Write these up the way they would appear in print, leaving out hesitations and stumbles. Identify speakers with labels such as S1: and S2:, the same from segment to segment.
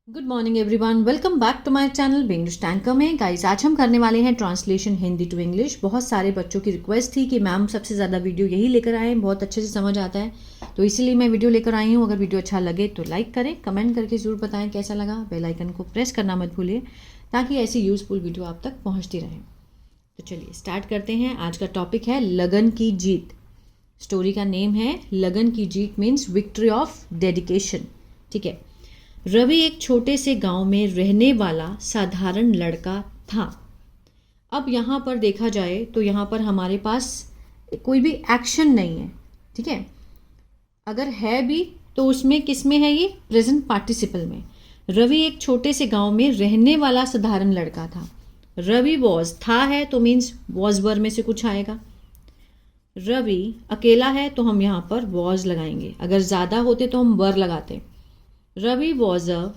S1: Good morning everyone, welcome back to my channel English tanker में। Guys, आज हम करने वाले हैं ट्रांसलेशन हिंदी टू इंग्लिश। बहुत सारे बच्चों की रिक्वेस्ट थी कि मैम सबसे ज़्यादा वीडियो यही लेकर आए, बहुत अच्छे से समझ आता है, तो इसीलिए मैं वीडियो लेकर आई हूँ। अगर वीडियो अच्छा लगे तो लाइक करें, कमेंट करके ज़रूर बताएं कैसा लगा। बेल आइकन को प्रेस करना मत भूलिए ताकि ऐसी यूज़फुल वीडियो आप तक पहुँचती रहे। तो चलिए स्टार्ट करते हैं। आज का टॉपिक है लगन की जीत। स्टोरी का नेम है लगन की जीत मीन्स विक्ट्री ऑफ डेडिकेशन। ठीक है। रवि एक छोटे से गांव में रहने वाला साधारण लड़का था। अब यहाँ पर देखा जाए तो यहाँ पर हमारे पास कोई भी एक्शन नहीं है। ठीक है। अगर है भी तो उसमें किस में है, ये प्रेजेंट पार्टिसिपल में। रवि एक छोटे से गांव में रहने वाला साधारण लड़का था। रवि वॉज था है तो मीन्स वॉज वर में से कुछ आएगा। रवि अकेला है तो हम यहाँ पर वॉज लगाएंगे, अगर ज़्यादा होते तो हम वर लगाते। Ravi was a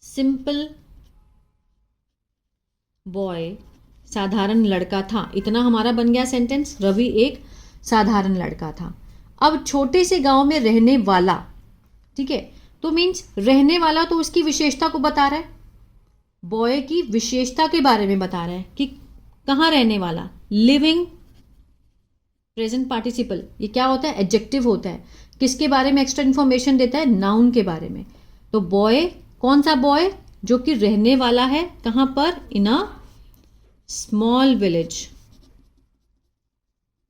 S1: simple boy, साधारण लड़का था। इतना हमारा बन गया सेंटेंस, रवि एक साधारण लड़का था। अब छोटे से गांव में रहने वाला, ठीक है, तो मीन्स रहने वाला तो उसकी विशेषता को बता रहा है, बॉय की विशेषता के बारे में बता रहा है कि कहाँ रहने वाला। लिविंग प्रेजेंट पार्टिसिपल, ये क्या होता है, एडजेक्टिव होता है। किसके बारे में एक्स्ट्रा इन्फॉर्मेशन देता है, नाउन के बारे में। तो बॉय, कौन सा बॉय, जो कि रहने वाला है कहाँ पर, इन अ स्मॉल विलेज।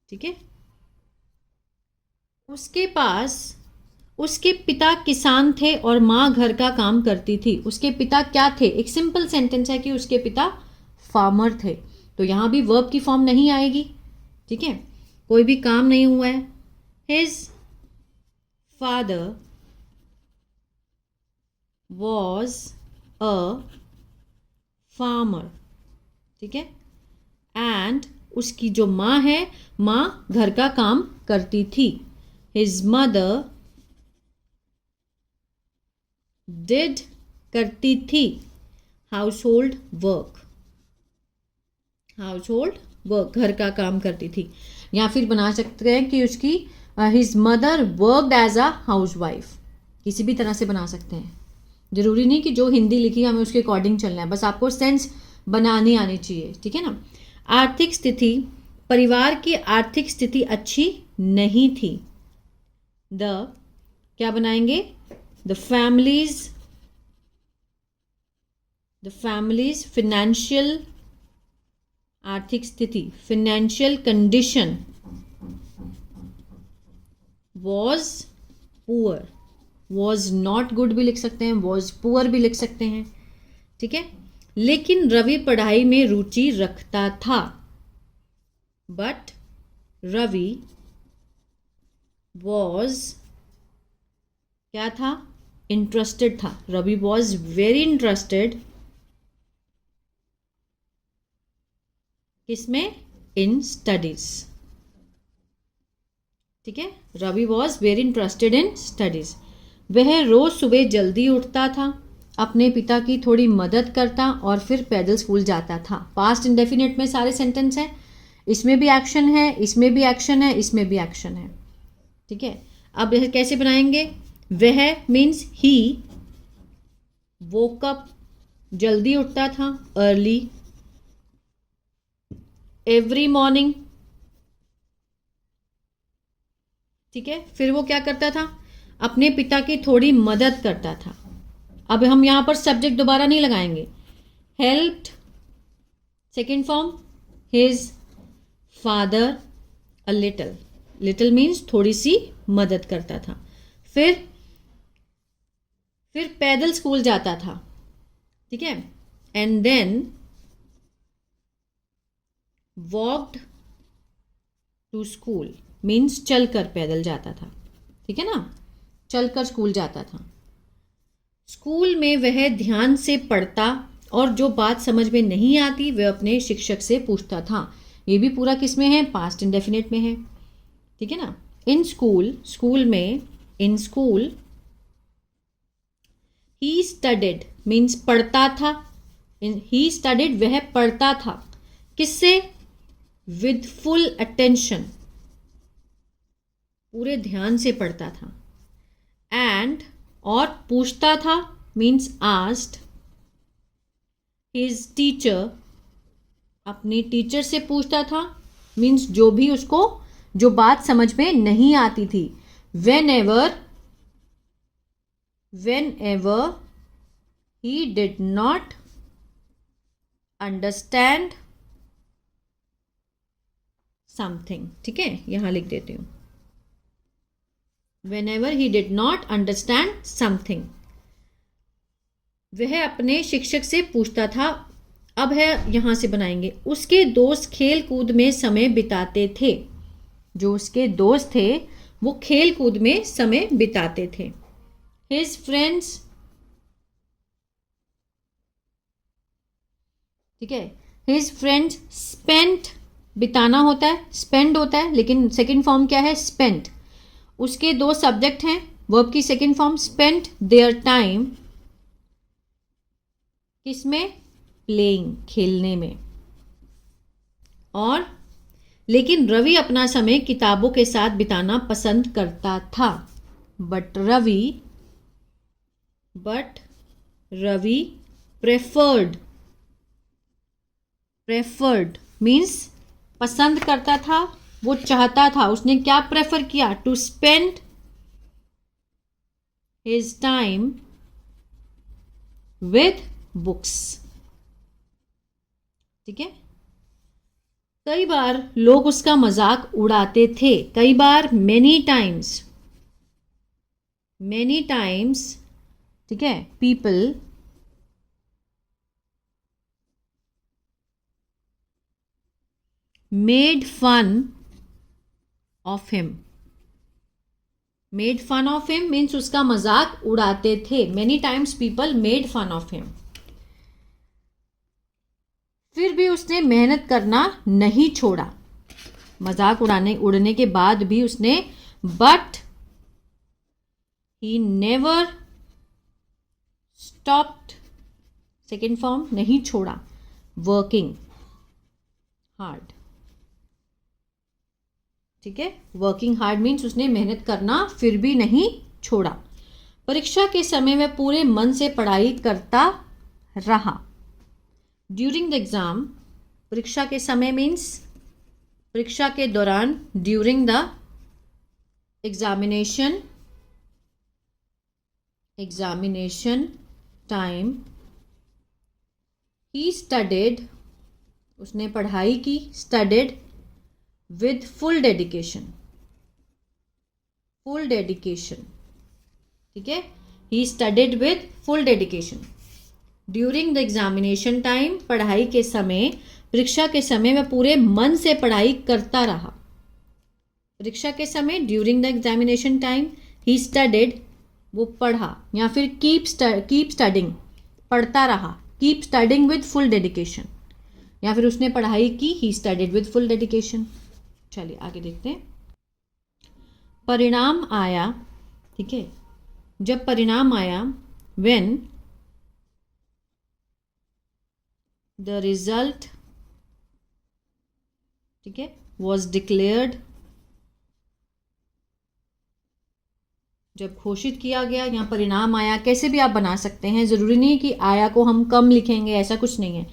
S1: ठीक है। उसके पास उसके पिता किसान थे और माँ घर का काम करती थी। उसके पिता क्या थे, एक सिंपल सेंटेंस है कि उसके पिता फार्मर थे, तो यहां भी वर्ब की फॉर्म नहीं आएगी। ठीक है, कोई भी काम नहीं हुआ है। His father was a farmer. ठीक है। एंड उसकी जो माँ है, माँ घर का काम करती थी। हिज मदर डिड करती थी house hold work. House hold work, घर का काम करती थी। या फिर बना सकते हैं कि उसकी his mother worked as a housewife. किसी भी तरह से बना सकते हैं, जरूरी नहीं कि जो हिंदी लिखी हमें उसके अकॉर्डिंग चलना है, बस आपको सेंस बनानी आनी चाहिए। ठीक है ना। आर्थिक स्थिति, परिवार की आर्थिक स्थिति अच्छी नहीं थी। द क्या बनाएंगे, द फैमिलीज फिनेंशियल, आर्थिक स्थिति financial condition was poor. Was not good भी लिख सकते हैं, वॉज पुअर भी लिख सकते हैं। ठीक है। लेकिन रवि पढ़ाई में रुचि रखता था। बट रवि वॉज क्या था, इंटरेस्टेड था। रवि वॉज वेरी इंटरेस्टेड, किसमें, इन स्टडीज। ठीक है। Ravi was very interested in studies. वह रोज सुबह जल्दी उठता था, अपने पिता की थोड़ी मदद करता और फिर पैदल स्कूल जाता था। पास्ट इंडेफिनिट में सारे सेंटेंस हैं, इसमें भी एक्शन है, इसमें भी एक्शन है, इसमें भी एक्शन है। ठीक है। अब यह कैसे बनाएंगे, वह मीन्स ही वोक अप, जल्दी उठता था, अर्ली, एवरी मॉर्निंग। ठीक है। फिर वो क्या करता था, अपने पिता की थोड़ी मदद करता था। अब हम यहां पर सब्जेक्ट दोबारा नहीं लगाएंगे। Helped, second form, his father a little. Little means थोड़ी सी मदद करता था। फिर पैदल स्कूल जाता था। ठीक है। And then walked to school means चलकर पैदल जाता था। ठीक है ना, चलकर स्कूल जाता था। स्कूल में वह ध्यान से पढ़ता और जो बात समझ में नहीं आती वह अपने शिक्षक से पूछता था। ये भी पूरा किस में है, पास्ट इंडेफिनिट में है। ठीक है ना। इन स्कूल, स्कूल में, in school he studied means पढ़ता था। ही स्टडीड वह पढ़ता था, किससे, विद फुल अटेंशन, पूरे ध्यान से पढ़ता था। एंड और पूछता था मीन्स आस्क्ड हिज टीचर, अपने टीचर से पूछता था, मीन्स जो भी उसको जो बात समझ में नहीं आती थी। whenever he did not understand something, ठीक है, यहां लिख देती हूं, whenever he did not understand something, वह अपने शिक्षक से पूछता था। अब है, यहां से बनाएंगे, उसके दोस्त खेल कूद में समय बिताते थे। जो उसके दोस्त थे वो खेल कूद में समय बिताते थे। हिज फ्रेंड्स, ठीक है, हिज फ्रेंड्स स्पेंट, बिताना होता है, स्पेंड होता है, लेकिन सेकंड फॉर्म क्या है, स्पेंट। उसके दो सब्जेक्ट हैं, वर्ब की second form spent their time, किसमें, प्लेइंग, खेलने में। और लेकिन रवि अपना समय किताबों के साथ बिताना पसंद करता था। बट रवि प्रेफर्ड मीन्स पसंद करता था, वो चाहता था, उसने क्या प्रेफर किया, to spend his time with books, ठीक है। कई बार लोग उसका मजाक उड़ाते थे, कई बार, मेनी टाइम्स, ठीक है, people made fun of him means उसका मजाक उड़ाते थे। Many times people made fun of him. फिर भी उसने मेहनत करना नहीं छोड़ा, मजाक उड़ने के बाद भी उसने, but he never stopped, second form, नहीं छोड़ा, वर्किंग हार्ड, ठीक है। वर्किंग हार्ड मीन्स उसने मेहनत करना फिर भी नहीं छोड़ा। परीक्षा के समय वह पूरे मन से पढ़ाई करता रहा। ड्यूरिंग द एग्जाम, परीक्षा के समय मीन्स परीक्षा के दौरान, during the examination time, he studied, उसने पढ़ाई की, स्टडीड विद फुल डेडिकेशन, ठीक है, he studied with full dedication. During the examination time, पढ़ाई के समय, परीक्षा के समय वह पूरे मन से पढ़ाई करता रहा। परीक्षा के समय, during the examination time, he studied, वो पढ़ा, या फिर कीप स्टडिंग, पढ़ता रहा, keep studying with full dedication, या फिर उसने पढ़ाई की, he studied with full dedication. चलिए आगे देखते हैं। परिणाम आया, ठीक है, जब परिणाम आया, व्हेन द रिजल्ट, ठीक है, वॉज डिक्लेयर्ड, जब घोषित किया गया, यहाँ परिणाम आया, कैसे भी आप बना सकते हैं, जरूरी नहीं कि आया को हम कम लिखेंगे, ऐसा कुछ नहीं है।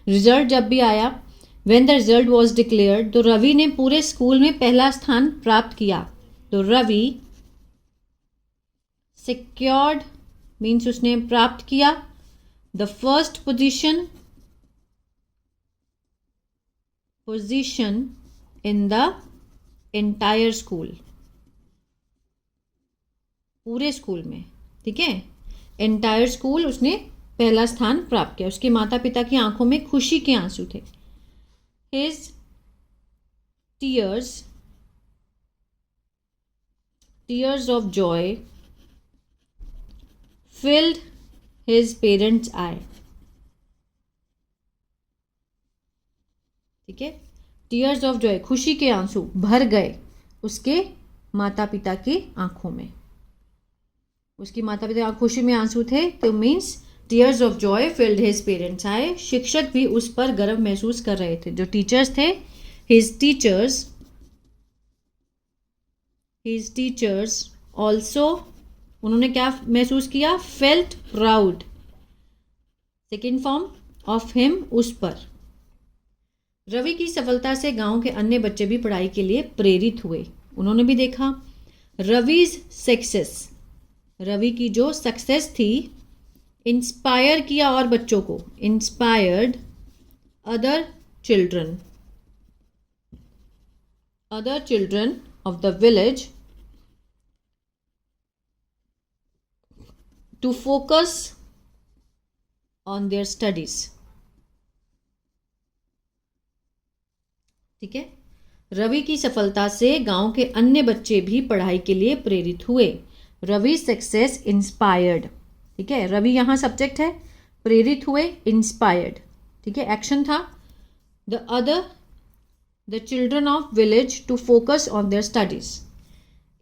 S1: रिजल्ट जब भी आया, when the result was declared, तो रवि ने पूरे स्कूल में पहला स्थान प्राप्त किया। तो रवि सिक्योर्ड मीन्स उसने प्राप्त किया, the first position in the entire school, पूरे स्कूल में, ठीक है, एंटायर स्कूल, उसने पहला स्थान प्राप्त किया। उसके माता पिता की आंखों में खुशी के आंसू थे। His tears of Joy field his parents I, ठीक है, टीयर्स ऑफ जॉय, खुशी के आंसू भर गए उसके माता पिता की आंखों में। उसकी माता पिता खुशी में आंसू थे, तो means tears of Joy field his parents आए। शिक्षक भी उस पर गर्व महसूस कर रहे थे, जो टीचर्स थे, हिज टीचर्स ऑल्सो, उन्होंने क्या महसूस किया? Felt proud. Second form of him, उस पर। रवि की सफलता से गांव के अन्य बच्चे भी पढ़ाई के लिए प्रेरित हुए। उन्होंने भी देखा रविज सक्सेस, रवि की जो सक्सेस थी, इंस्पायर किया और बच्चों को, inspired other children of the village to focus on their studies। ठीक है, रवि की सफलता से गांव के अन्य बच्चे भी पढ़ाई के लिए प्रेरित हुए। रवि सक्सेस इंस्पायर्ड, ठीक है, रवि यहां सब्जेक्ट है, प्रेरित हुए इंस्पायर्ड, ठीक है, एक्शन था। The children of village to focus on their studies.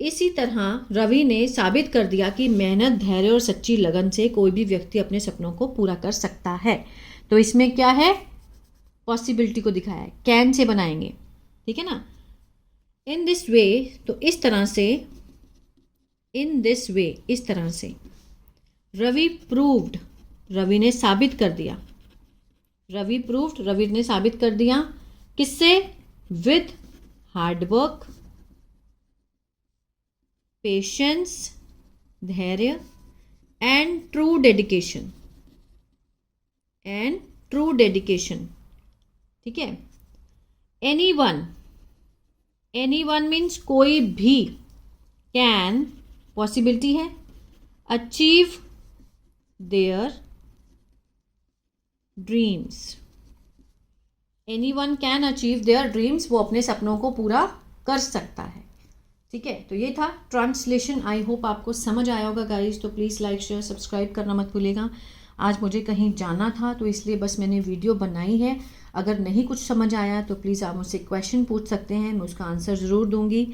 S1: इसी तरह रवि ने साबित कर दिया कि मेहनत, धैर्य और सच्ची लगन से कोई भी व्यक्ति अपने सपनों को पूरा कर सकता है। तो इसमें क्या है? पॉसिबिलिटी को दिखाया है, कैन से बनाएंगे, ठीक है ना। इन दिस वे, तो इस तरह से, इन दिस वे, इस तरह से रवि प्रूव्ड, रवि ने साबित कर दिया, रवि प्रूव्ड, रवि ने साबित कर दिया, किससे? विद हार्डवर्क, पेशेंस, धैर्य, एंड ट्रू डेडिकेशन, ठीक है। एनीवन मीन्स कोई भी, कैन पॉसिबिलिटी है, achieve their dreams, anyone can achieve their dreams, वो अपने सपनों को पूरा कर सकता है, ठीक है। तो ये था ट्रांसलेशन। आई होप आपको समझ आया होगा गाइज। तो प्लीज़ लाइक, शेयर, सब्सक्राइब करना मत भूलिएगा। आज मुझे कहीं जाना था तो इसलिए बस मैंने वीडियो बनाई है। अगर नहीं कुछ समझ आया तो प्लीज़ आप मुझसे क्वेश्चन पूछ सकते हैं, मैं उसका आंसर ज़रूर दूंगी।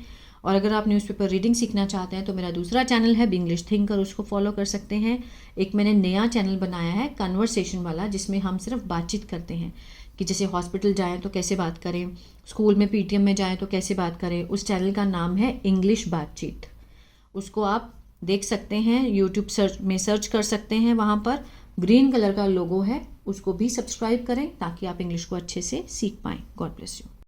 S1: और अगर आप न्यूज़पेपर रीडिंग सीखना चाहते हैं तो मेरा दूसरा चैनल है बिंग्लिश थिंकर, उसको फॉलो कर सकते हैं। एक मैंने नया चैनल बनाया है कन्वर्सेशन वाला, जिसमें हम सिर्फ बातचीत करते हैं कि जैसे हॉस्पिटल जाएं तो कैसे बात करें, स्कूल में पीटीएम में जाएं तो कैसे बात करें। उस चैनल का नाम है इंग्लिश बातचीत, उसको आप देख सकते हैं, यूट्यूब सर्च कर सकते हैं, वहाँ पर ग्रीन कलर का लोगो है, उसको भी सब्सक्राइब करें ताकि आप इंग्लिश को अच्छे से सीख पाएँ। God bless you.